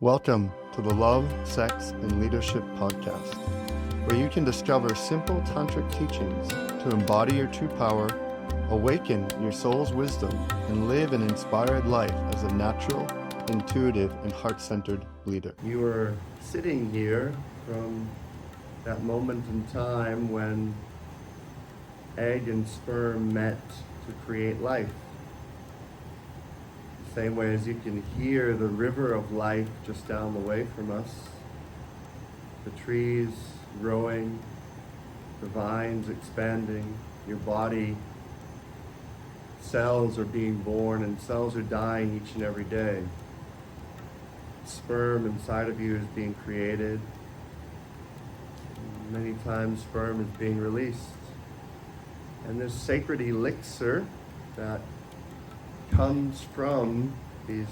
Welcome to the Love, Sex, and Leadership podcast, where you can discover simple tantric teachings to embody your true power, awaken your soul's wisdom, and live an inspired life as a natural, intuitive, and heart-centered leader. You are sitting here from that moment in time when egg and sperm met to create life. Same way as you can hear the river of life just down the way from us, the trees growing, the vines expanding, your body, cells are being born and cells are dying each and every day. Sperm inside of you is being created. Many times sperm is being released. And this sacred elixir that comes from these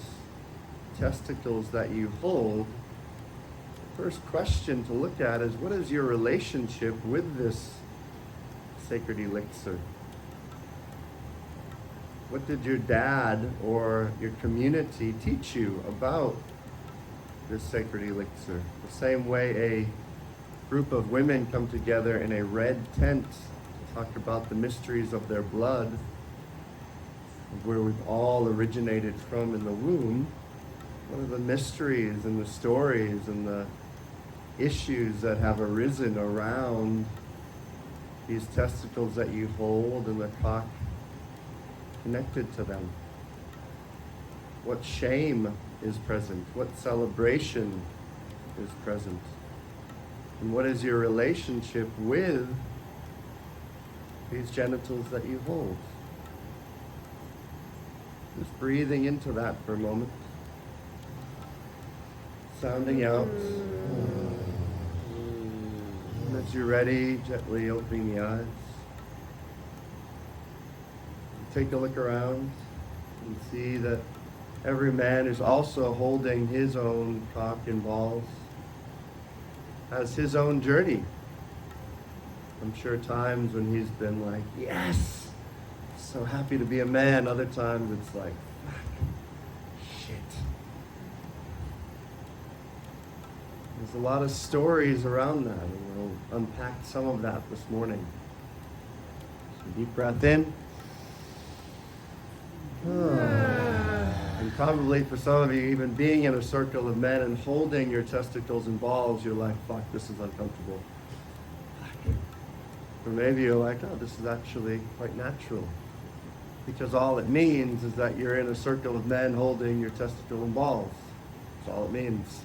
testicles that you hold, the first question to look at is, what is your relationship with this sacred elixir? What did your dad or your community teach you about this sacred elixir? The same way a group of women come together in a red tent to talk about the mysteries of their blood, where we've all originated from in the womb. What are the mysteries and the stories and the issues that have arisen around these testicles that you hold and the cock connected to them? What shame is present? What celebration is present? And what is your relationship with these genitals that you hold? Just breathing into that for a moment. Sounding out. And as you're ready, gently opening the eyes. Take a look around and see that every man is also holding his own cock and balls, has his own journey. I'm sure times when he's been like, yes! So happy to be a man. Other times it's like, fuck, shit. There's a lot of stories around that, and we'll unpack some of that this morning. So deep breath in. And probably for some of you, even being in a circle of men and holding your testicles and balls, you're like, fuck, this is uncomfortable. Or maybe you're like, oh, this is actually quite natural. Because all it means is that you're in a circle of men holding your testicle and balls. That's all it means.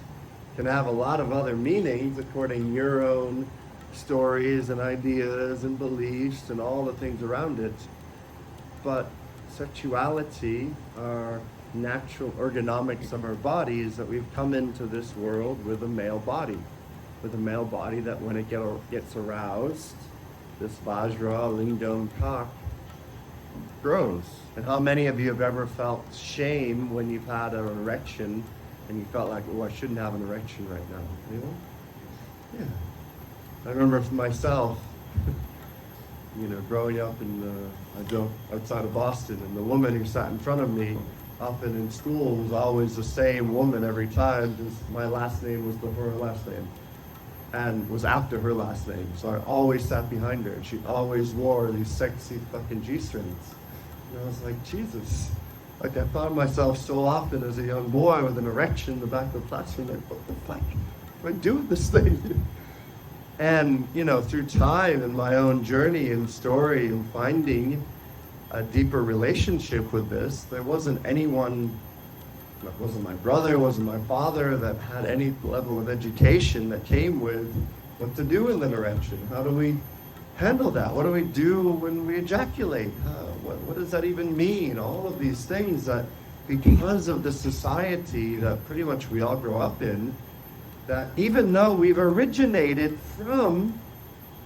It can have a lot of other meanings according to your own stories and ideas and beliefs and all the things around it. But sexuality, our natural ergonomics of our bodies, that we've come into this world with a male body. With a male body that when it gets aroused, this Vajra lingam cock grows. And how many of you have ever felt shame when you've had an erection and you felt like, oh, I shouldn't have an erection right now? Anyone? Yeah. I remember for myself, growing up outside of Boston, and the woman who sat in front of me often in school was always the same woman every time, because my last name was her last name and was after her last name. So I always sat behind her, and she always wore these sexy fucking G-strings. And I was like, Jesus. Like, I found myself so often as a young boy with an erection in the back of the classroom, like, what the fuck do I do with this thing? And, through time and my own journey and story and finding a deeper relationship with this, there wasn't anyone, it wasn't my brother, it wasn't my father, that had any level of education that came with what to do with an erection. How do we handle that? What do we do when we ejaculate? What does that even mean? All of these things that, because of the society that pretty much we all grow up in, that even though we've originated from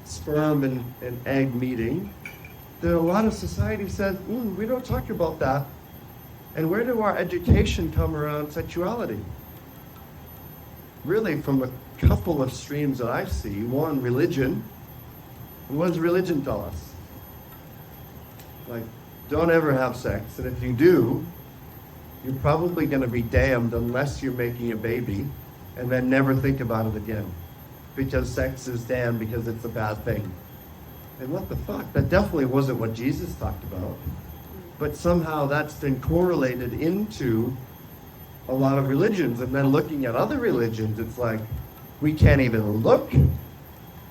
sperm and egg meeting, there are a lot of society says, we don't talk about that. And where do our education come around sexuality? Really, from a couple of streams that I see. One, religion. And what does religion tell us? Like, don't ever have sex. And if you do, you're probably going to be damned unless you're making a baby and then never think about it again. Because sex is damned because it's a bad thing. And what the fuck? That definitely wasn't what Jesus talked about. But somehow that's been correlated into a lot of religions. And then looking at other religions, it's like, we can't even look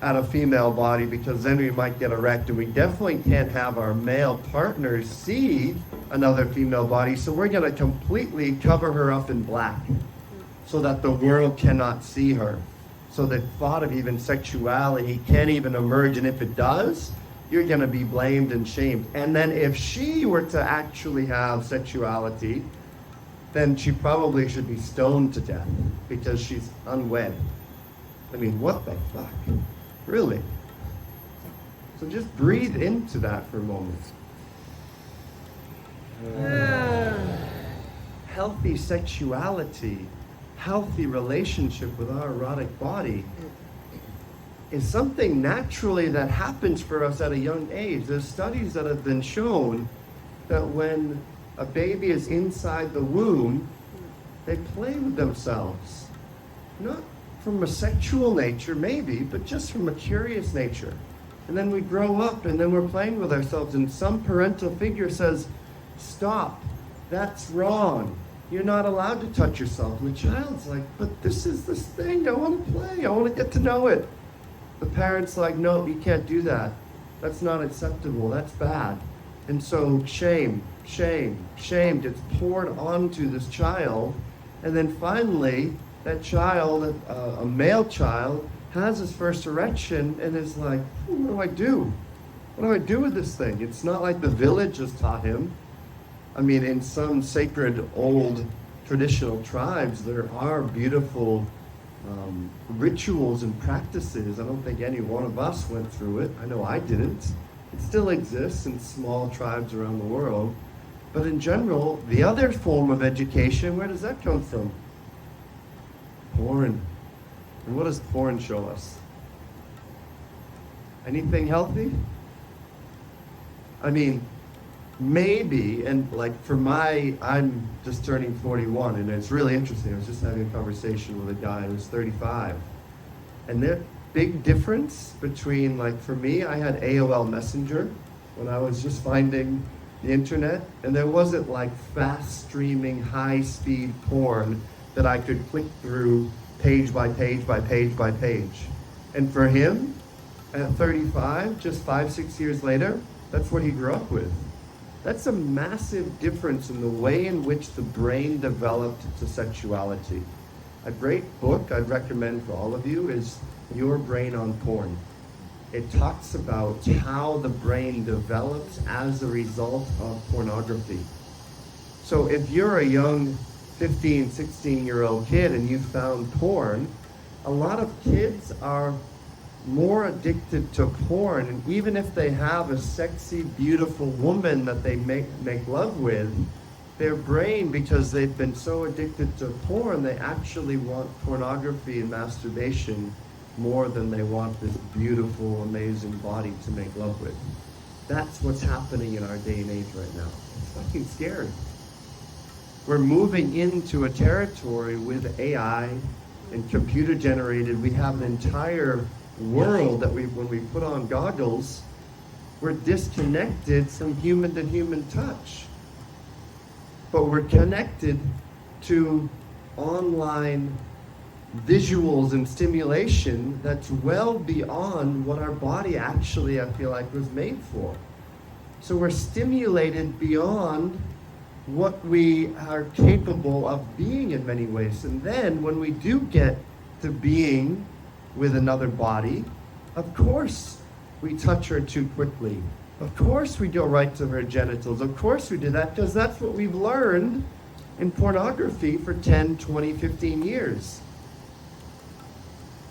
at a female body because then we might get erect, and we definitely can't have our male partners see another female body, so we're going to completely cover her up in black so that the world cannot see her. So the thought of even sexuality can't even emerge, and if it does, you're going to be blamed and shamed. And then if she were to actually have sexuality, then she probably should be stoned to death because she's unwed. I mean, what the fuck? Really? So just breathe into that for a moment. Healthy sexuality, healthy relationship with our erotic body is something naturally that happens for us at a young age. There's studies that have been shown that when a baby is inside the womb, they play with themselves. Not from a sexual nature, maybe, but just from a curious nature. And then we grow up and then we're playing with ourselves, and some parental figure says, stop, that's wrong. You're not allowed to touch yourself. And the child's like, but this is this thing, I want to play, I want to get to know it. The parent's like, no, you can't do that. That's not acceptable, that's bad. And so shame gets poured onto this child, and then finally, that child, a male child, has his first erection and is like, what do I do? What do I do with this thing? It's not like the village has taught him. I mean, in some sacred old traditional tribes, there are beautiful rituals and practices. I don't think any one of us went through it. I know I didn't. It still exists in small tribes around the world. But in general, the other form of education, where does that come from? Porn. And what does porn show us? Anything healthy? I mean, maybe, and like I'm just turning 41, and it's really interesting. I was just having a conversation with a guy who's 35. And the big difference between, like for me, I had AOL Messenger when I was just finding the internet, and there wasn't like fast streaming, high speed porn that I could click through page by page by page by page. And for him, at 35, just 5-6 years later, that's what he grew up with. That's a massive difference in the way in which the brain developed to sexuality. A great book I'd recommend for all of you is Your Brain on Porn. It talks about how the brain develops as a result of pornography. So if you're a young 15, 16-year-old kid and you found porn, a lot of kids are more addicted to porn, and even if they have a sexy, beautiful woman that they make love with, their brain, because they've been so addicted to porn, they actually want pornography and masturbation more than they want this beautiful, amazing body to make love with. That's what's happening in our day and age right now. It's fucking scary. We're moving into a territory with AI and computer generated. We have an entire world that when we put on goggles, we're disconnected from human to human touch. But we're connected to online visuals and stimulation that's well beyond what our body actually, I feel like, was made for. So we're stimulated beyond what we are capable of being in many ways. And then when we do get to being with another body, of course we touch her too quickly. Of course we go right to her genitals. Of course we do that because that's what we've learned in pornography for 10, 20, 15 years.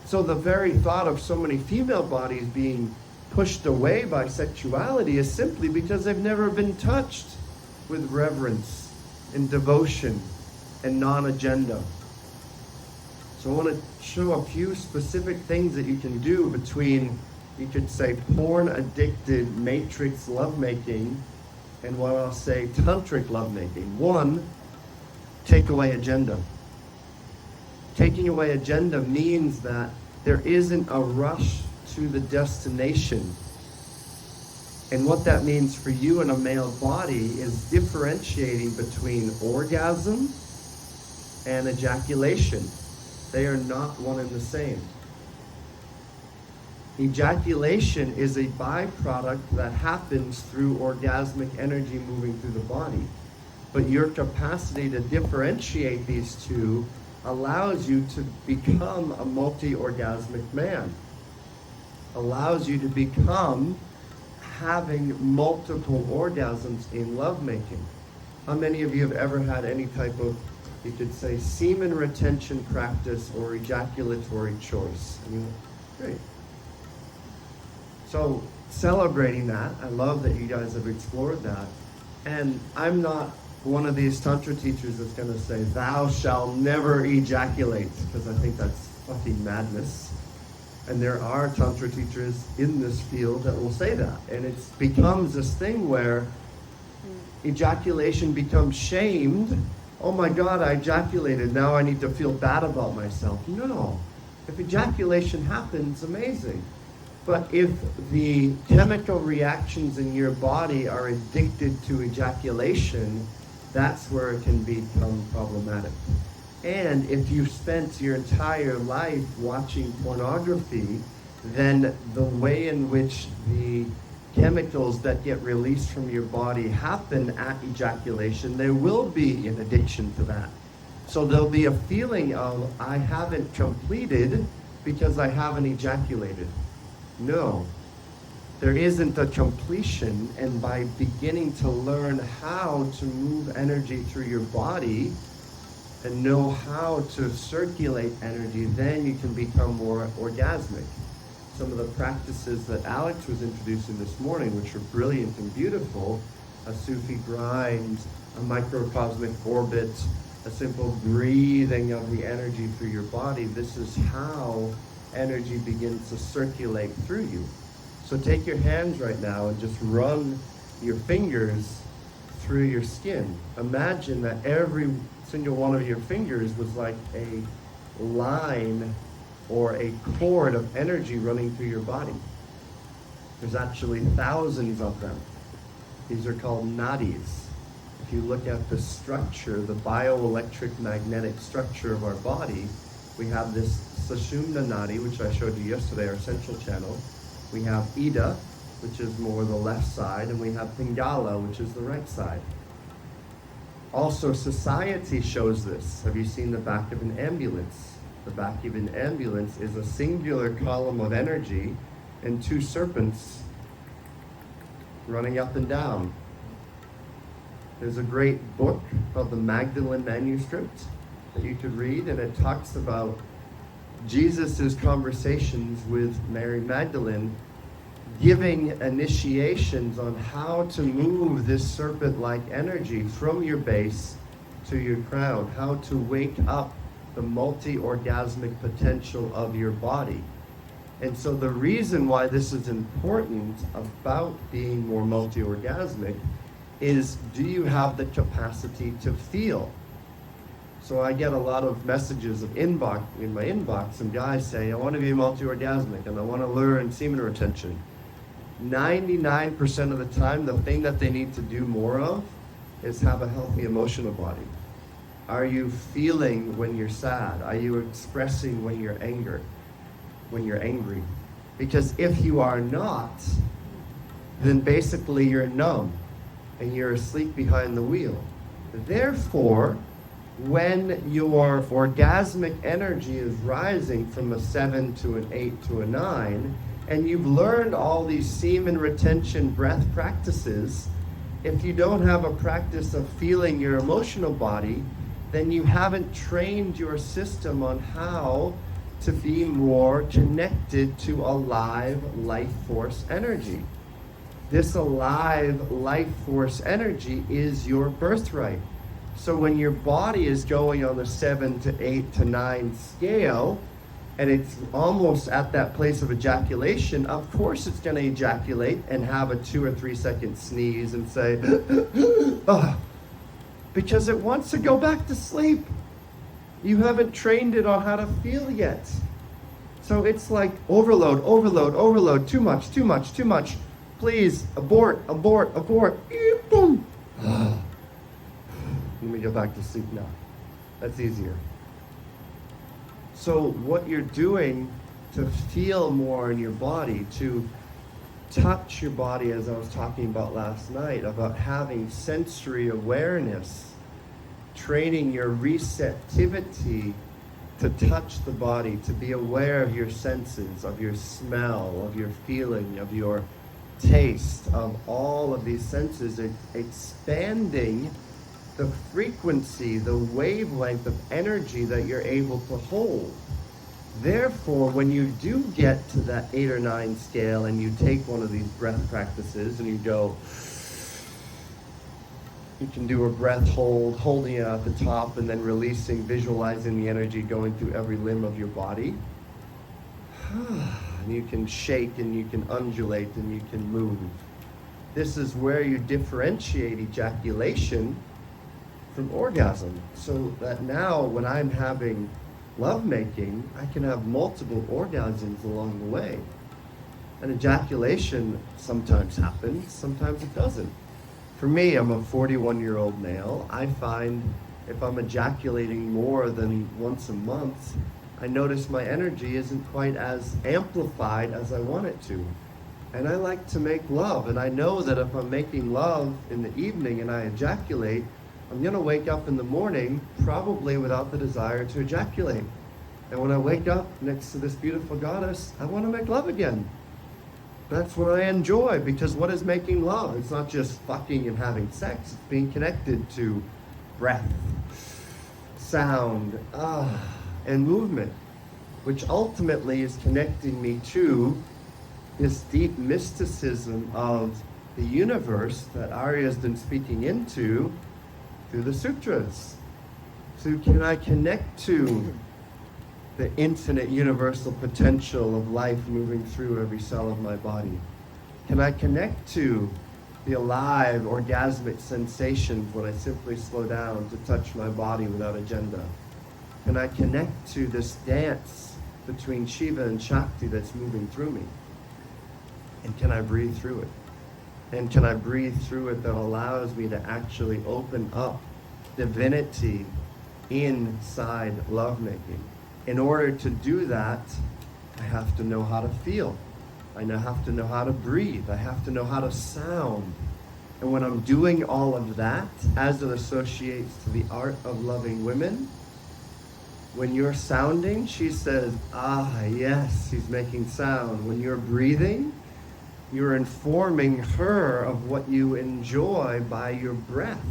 So the very thought of so many female bodies being pushed away by sexuality is simply because they've never been touched with reverence and devotion and non-agenda. So I want to show a few specific things that you can do between, you could say, porn-addicted matrix lovemaking and what I'll say tantric lovemaking. One, take away agenda. Taking away agenda means that there isn't a rush to the destination. And what that means for you in a male body is differentiating between orgasm and ejaculation. They are not one and the same. Ejaculation is a byproduct that happens through orgasmic energy moving through the body. But your capacity to differentiate these two allows you to become a multi-orgasmic man. Allows you to become having multiple orgasms in lovemaking. How many of you have ever had any type of, you could say, semen retention practice or ejaculatory choice? Anyone? Great. So celebrating that, I love that you guys have explored that. And I'm not one of these Tantra teachers that's going to say, thou shalt never ejaculate, because I think that's fucking madness. And there are Tantra teachers in this field that will say that. And it becomes this thing where ejaculation becomes shamed. Oh my God, I ejaculated, now I need to feel bad about myself. No. If ejaculation happens, amazing. But if the chemical reactions in your body are addicted to ejaculation, that's where it can become problematic. And if you've spent your entire life watching pornography, then the way in which the chemicals that get released from your body happen at ejaculation, there will be an addiction to that. So there'll be a feeling of, I haven't completed because I haven't ejaculated. No, there isn't a completion, and by beginning to learn how to move energy through your body and know how to circulate energy, then you can become more orgasmic. Some of the practices that Alex was introducing this morning, which are brilliant and beautiful, a Sufi grind, a microcosmic orbit, a simple breathing of the energy through your body, this is how energy begins to circulate through you. So take your hands right now and just run your fingers through your skin. Imagine that every single one of your fingers was like a line or a cord of energy running through your body. There's actually thousands of them. These are called nadis. If you look at the structure, the bioelectric magnetic structure of our body, we have this Sushumna nadi, which I showed you yesterday, our central channel. We have Ida, which is more the left side, and we have Pingala, which is the right side. Also, Sexuality shows this. Have you seen the back of an ambulance? The back of an ambulance is a singular column of energy and two serpents running up and down. There's a great book called the Magdalene Manuscript that you could read, and it talks about Jesus' conversations with Mary Magdalene, giving initiations on how to move this serpent-like energy from your base to your crown, how to wake up the multi-orgasmic potential of your body. And so the reason why this is important about being more multi-orgasmic is, do you have the capacity to feel? So I get a lot of messages in my inbox, some guys say, I want to be multi-orgasmic and I want to learn semen retention. 99% of the time, the thing that they need to do more of is have a healthy emotional body. Are you feeling when you're sad? Are you expressing when you're angry? Because if you are not, then basically you're numb and you're asleep behind the wheel. Therefore, when your orgasmic energy is rising from a 7 to an 8 to a 9, and you've learned all these semen retention breath practices, if you don't have a practice of feeling your emotional body, then you haven't trained your system on how to be more connected to alive life force energy. This alive life force energy is your birthright. So when your body is going on the 7 to 8 to 9 scale, and it's almost at that place of ejaculation, of course it's going to ejaculate and have a 2 or 3 second sneeze and say, oh. because it wants to go back to sleep. You haven't trained it on how to feel yet. So it's like overload, overload, overload, too much, too much, too much. Please, abort, abort, abort. Boom. Let me go back to sleep now. That's easier. So what you're doing to feel more in your body, to touch your body, as I was talking about last night, about having sensory awareness, training your receptivity to touch the body, to be aware of your senses, of your smell, of your feeling, of your taste, of all of these senses, expanding the frequency, the wavelength of energy that you're able to hold. Therefore, when you do get to that 8 or 9 scale and you take one of these breath practices and you go, you can do a breath hold, holding it at the top and then releasing, visualizing the energy going through every limb of your body. And you can shake and you can undulate and you can move. This is where you differentiate ejaculation from orgasm. So that now when I'm having lovemaking, I can have multiple orgasms along the way. And ejaculation sometimes happens, sometimes it doesn't. For me, I'm a 41-year-old male. I find if I'm ejaculating more than once a month, I notice my energy isn't quite as amplified as I want it to. And I like to make love, and I know that if I'm making love in the evening and I ejaculate, I'm gonna wake up in the morning probably without the desire to ejaculate. And when I wake up next to this beautiful goddess, I wanna make love again. That's what I enjoy, because what is making love? It's not just fucking and having sex, it's being connected to breath, sound, and movement, which ultimately is connecting me to this deep mysticism of the universe that Arya's been speaking into through the sutras. So can I connect to the infinite universal potential of life moving through every cell of my body? Can I connect to the alive, orgasmic sensations when I simply slow down to touch my body without agenda? Can I connect to this dance between Shiva and Shakti that's moving through me? And can I breathe through it? And can I breathe through it that allows me to actually open up divinity inside lovemaking? In order to do that, I have to know how to feel. I now have to know how to breathe. I have to know how to sound. And when I'm doing all of that, as it associates to the art of loving women, when you're sounding, she says, yes, he's making sound. When you're breathing, you're informing her of what you enjoy by your breath.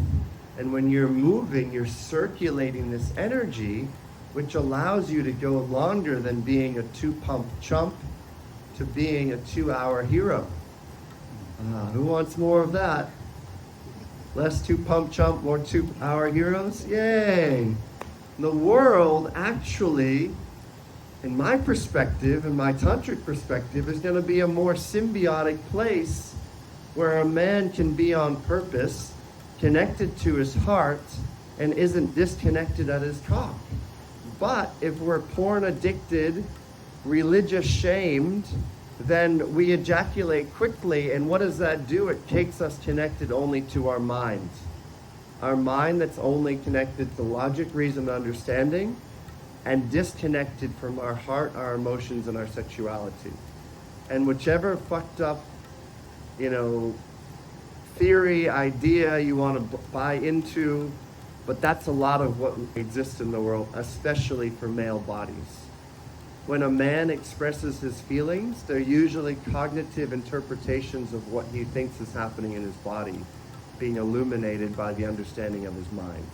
And when you're moving, you're circulating this energy, which allows you to go longer than being a 2-pump chump to being a 2-hour hero. Who wants more of that? Less 2-pump chump, more 2-hour heroes? Yay! The world actually, in my perspective, in my tantric perspective, is going to be a more symbiotic place where a man can be on purpose, connected to his heart, and isn't disconnected at his cock. But if we're porn addicted, religious shamed, then we ejaculate quickly, and what does that do? It takes us connected only to our mind. Our mind that's only connected to logic, reason, and understanding, and disconnected from our heart, our emotions, and our sexuality. And whichever fucked up, theory, idea you want to buy into, but that's a lot of what exists in the world, especially for male bodies. When a man expresses his feelings, they're usually cognitive interpretations of what he thinks is happening in his body, being illuminated by the understanding of his mind.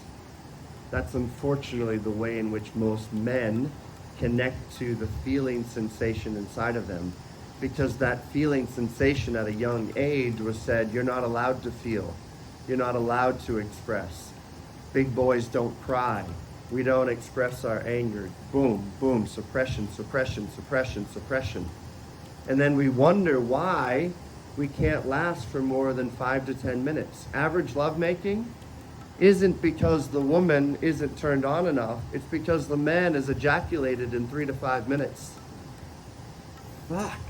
That's unfortunately the way in which most men connect to the feeling sensation inside of them, because that feeling sensation at a young age was said, you're not allowed to feel, you're not allowed to express. Big boys don't cry. We don't express our anger. Boom, boom, suppression, suppression, suppression, suppression. And then we wonder why we can't last for more than 5 to 10 minutes. Average lovemaking isn't because the woman isn't turned on enough. It's because the man is ejaculated in 3 to 5 minutes. Fuck.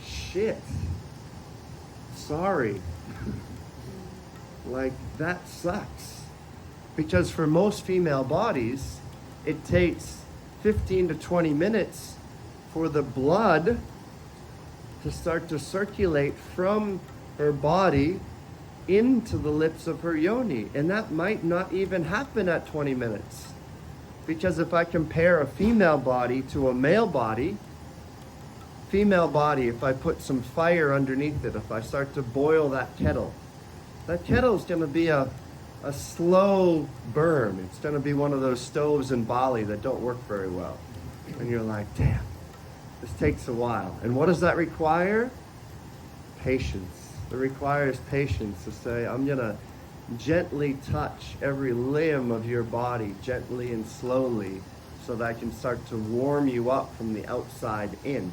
Shit. Sorry. Like, that sucks. Because for most female bodies, it takes 15 to 20 minutes for the blood to start to circulate from her body into the lips of her yoni. And that might not even happen at 20 minutes. Because if I compare a female body to a male body, if I put some fire underneath it, if I start to boil that kettle is going to be a slow burn. It's going to be one of those stoves in Bali that don't work very well. And you're like, damn, this takes a while. And what does that require? Patience. It requires patience to say, I'm going to gently touch every limb of your body, gently and slowly, so that I can start to warm you up from the outside in.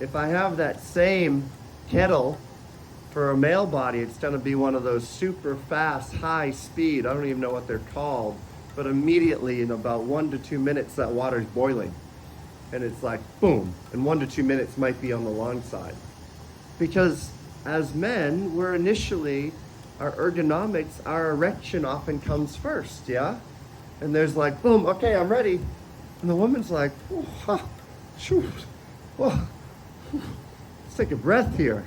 If I have that same kettle for a male body, it's going to be one of those super fast, high speed, I don't even know what they're called, but immediately in about 1 to 2 minutes that water's boiling. And it's like, boom, and 1 to 2 minutes might be on the long side. Because as men, we're initially, our ergonomics, our erection often comes first, yeah? And there's like, boom, okay, I'm ready. And the woman's like, oh, ha, shoot, oh, let's take a breath here.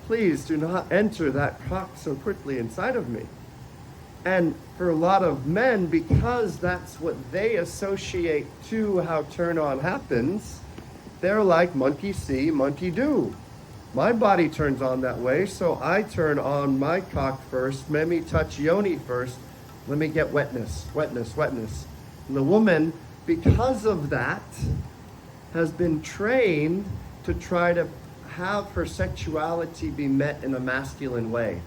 Please do not enter that cock so quickly inside of me. And for a lot of men, because that's what they associate to how turn on happens, they're like, monkey see, monkey do. My body turns on that way, so I turn on my cock first. Let me touch yoni first. Let me get wetness. And the woman, because of that, has been trained to try to have her sexuality be met in a masculine way.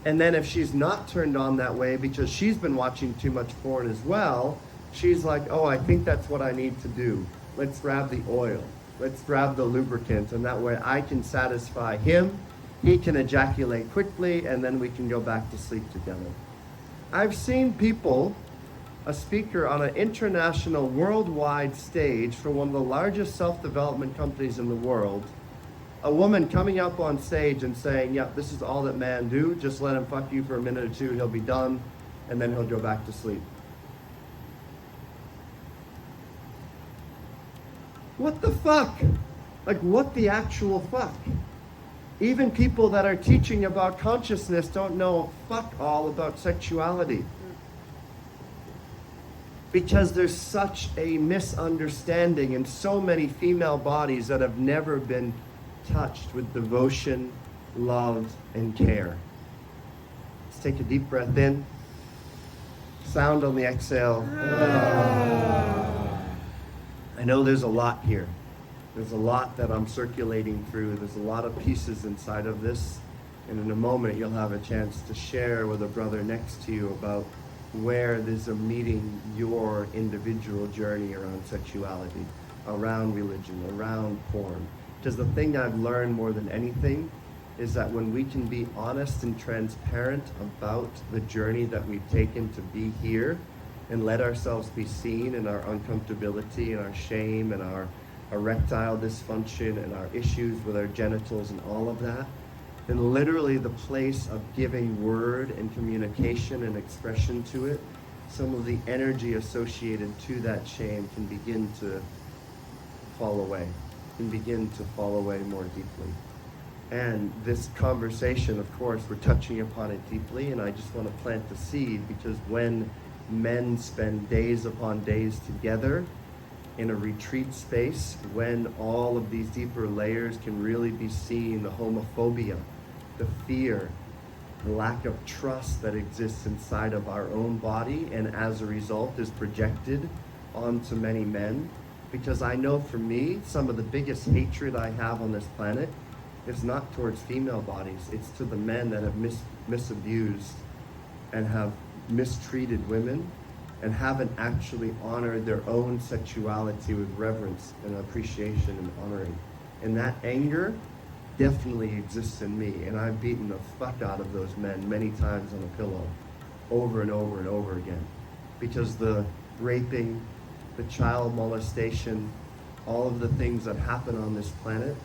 And then if she's not turned on that way because she's been watching too much porn as well, she's like, oh, I think that's what I need to do. Let's grab the oil. Let's grab the lubricant, and that way I can satisfy him, he can ejaculate quickly, and then we can go back to sleep together. I've seen people, a speaker on an international worldwide stage for one of the largest self-development companies in the world, a woman coming up on stage and saying, yeah, this is all that men do, just let him fuck you for a minute or two, he'll be done, and then he'll go back to sleep. What the fuck? Like, what the actual fuck? Even people that are teaching about consciousness don't know fuck all about sexuality. Because there's such a misunderstanding in so many female bodies that have never been touched with devotion, love, and care. Let's take a deep breath in. Sound on the exhale. I know there's a lot here. There's a lot that I'm circulating through. There's a lot of pieces inside of this. And in a moment, you'll have a chance to share with a brother next to you about where there's a meeting your individual journey around sexuality, around religion, around porn. Because the thing I've learned more than anything is that when we can be honest and transparent about the journey that we've taken to be here, and let ourselves be seen in our uncomfortability and our shame and our erectile dysfunction and our issues with our genitals and all of that, then literally the place of giving word and communication and expression to it, some of the energy associated to that shame can begin to fall away, more deeply. And this conversation, of course, we're touching upon it deeply, and I just want to plant the seed, because when men spend days upon days together in a retreat space, when all of these deeper layers can really be seen, the homophobia, the fear, the lack of trust that exists inside of our own body, and as a result is projected onto many men. Because I know for me, some of the biggest hatred I have on this planet is not towards female bodies, it's to the men that have misabused and have mistreated women and haven't actually honored their own sexuality with reverence and appreciation and honoring. And that anger definitely exists in me, and I've beaten the fuck out of those men many times on a pillow. over and over and over again. Because the raping, the child molestation, all of the things that happen on this planet,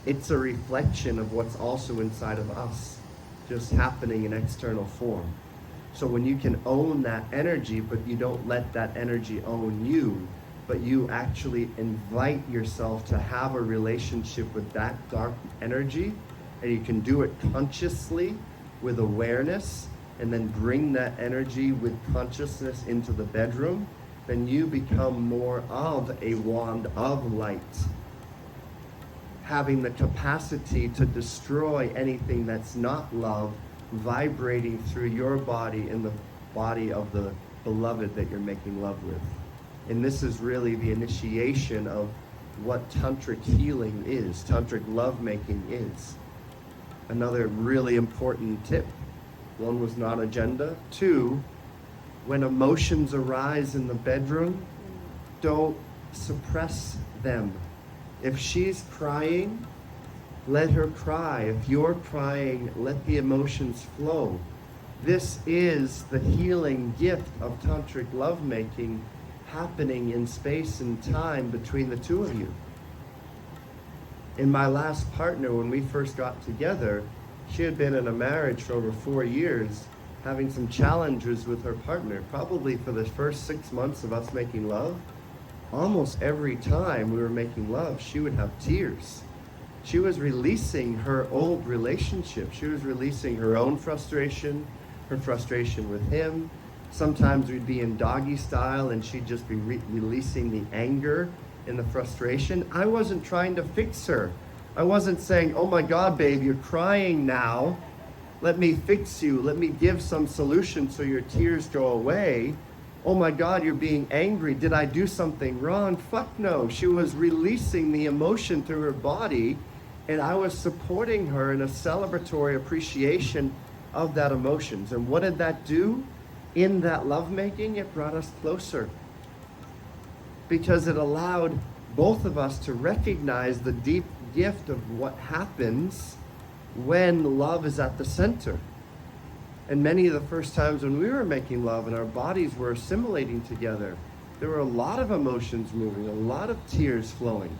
it's a reflection of what's also inside of us, just happening in external form. So when you can own that energy, but you don't let that energy own you, but you actually invite yourself to have a relationship with that dark energy, and you can do it consciously with awareness, and then bring that energy with consciousness into the bedroom, then you become more of a wand of light, having the capacity to destroy anything that's not love, vibrating through your body and the body of the beloved that you're making love with. And this is really the initiation of what Tantric healing is, Tantric lovemaking is. Another really important tip. One was not agenda. Two, when emotions arise in the bedroom, don't suppress them. If she's crying, let her cry. If you're crying, let the emotions flow. This is the healing gift of Tantric lovemaking happening in space and time between the two of you. In my last partner, when we first got together, she had been in a marriage for over 4 years, having some challenges with her partner. Probably for the first 6 months of us making love, almost every time we were making love, she would have tears. She was releasing her old relationship. She was releasing her own frustration, her frustration with him. Sometimes we'd be in doggy style and she'd just be releasing the anger and the frustration. I wasn't trying to fix her. I wasn't saying, oh my God, babe, you're crying now. Let me fix you. Let me give some solution so your tears go away. Oh my God, you're being angry. Did I do something wrong? Fuck no. She was releasing the emotion through her body, and I was supporting her in a celebratory appreciation of that emotions. And what did that do? In that lovemaking, it brought us closer, because it allowed both of us to recognize the deep gift of what happens when love is at the center. And many of the first times when we were making love and our bodies were assimilating together, there were a lot of emotions moving, a lot of tears flowing.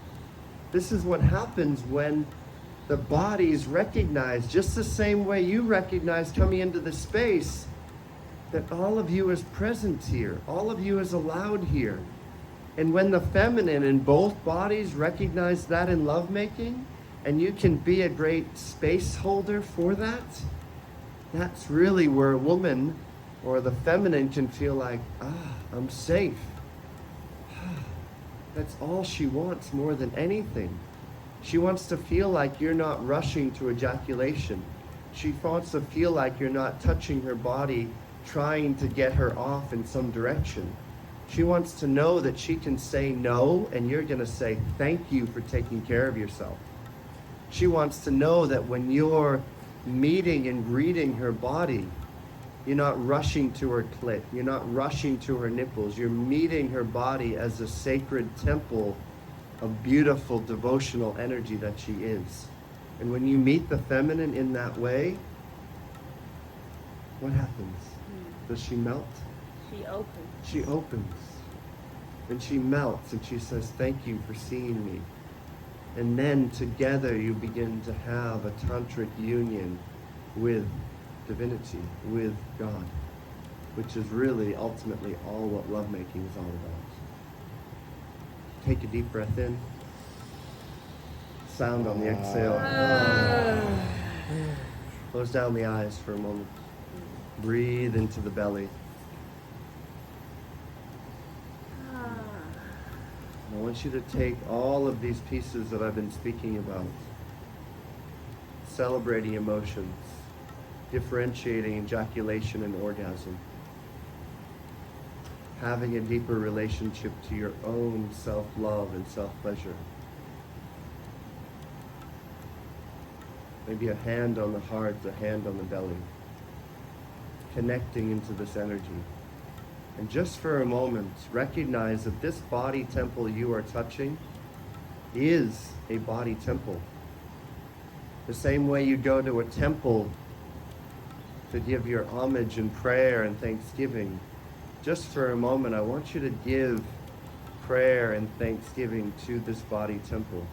This is what happens when the bodies recognize, just the same way you recognize coming into the space, that all of you is present here, all of you is allowed here. And when the feminine in both bodies recognize that in lovemaking, and you can be a great space holder for that, that's really where a woman or the feminine can feel like, I'm safe. That's all she wants more than anything. She wants to feel like you're not rushing to ejaculation. She wants to feel like you're not touching her body, trying to get her off in some direction. She wants to know that she can say no, and you're going to say thank you for taking care of yourself. She wants to know that when you're meeting and greeting her body, you're not rushing to her clit, you're not rushing to her nipples, you're meeting her body as a sacred temple of beautiful devotional energy that she is. And when you meet the feminine in that way, what happens? Does she melt? She opens. She opens. And she melts and she says, thank you for seeing me. And then together you begin to have a tantric union with divinity, with God, which is really ultimately all what lovemaking is all about. Take a deep breath in. Sound on the exhale. Close down the eyes for a moment. Breathe into the belly. I want you to take all of these pieces that I've been speaking about, celebrating emotions, differentiating ejaculation and orgasm, having a deeper relationship to your own self-love and self-pleasure. Maybe a hand on the heart, a hand on the belly, connecting into this energy. And just for a moment, recognize that this body temple you are touching is a body temple. The same way you go to a temple to give your homage and prayer and thanksgiving. Just for a moment, I want you to give prayer and thanksgiving to this body temple.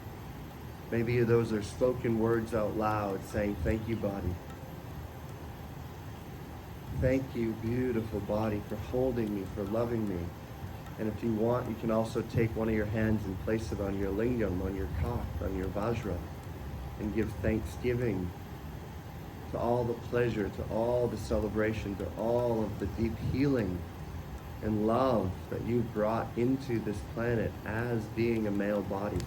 Maybe those are spoken words out loud saying, thank you, body. Thank you, beautiful body, for holding me, for loving me. And if you want, you can also take one of your hands and place it on your lingam, on your cock, on your vajra, and give thanksgiving to all the pleasure, to all the celebration, to all of the deep healing and love that you've brought into this planet as being a male body.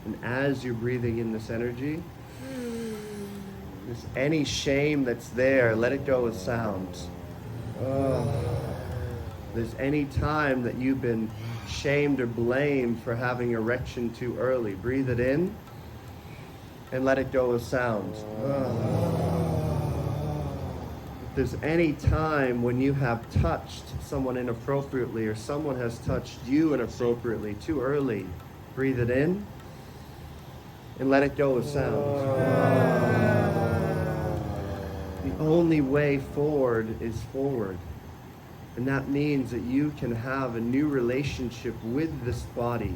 And as you're breathing in this energy, there's any shame that's there, let it go with sounds. There's any time that you've been shamed or blamed for having erection too early, breathe it in and let it go with sounds. If there's any time when you have touched someone inappropriately or someone has touched you inappropriately too early, breathe it in and let it go with sounds. The only way forward is forward. And that means that you can have a new relationship with this body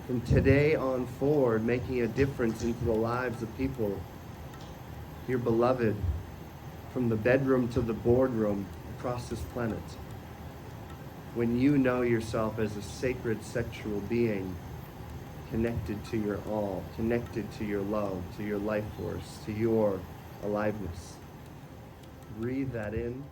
from today on forward, making a difference into the lives of people, your beloved, from the bedroom to the boardroom across this planet. When you know yourself as a sacred sexual being, connected to your all, connected to your love, to your life force, to your aliveness. Breathe that in.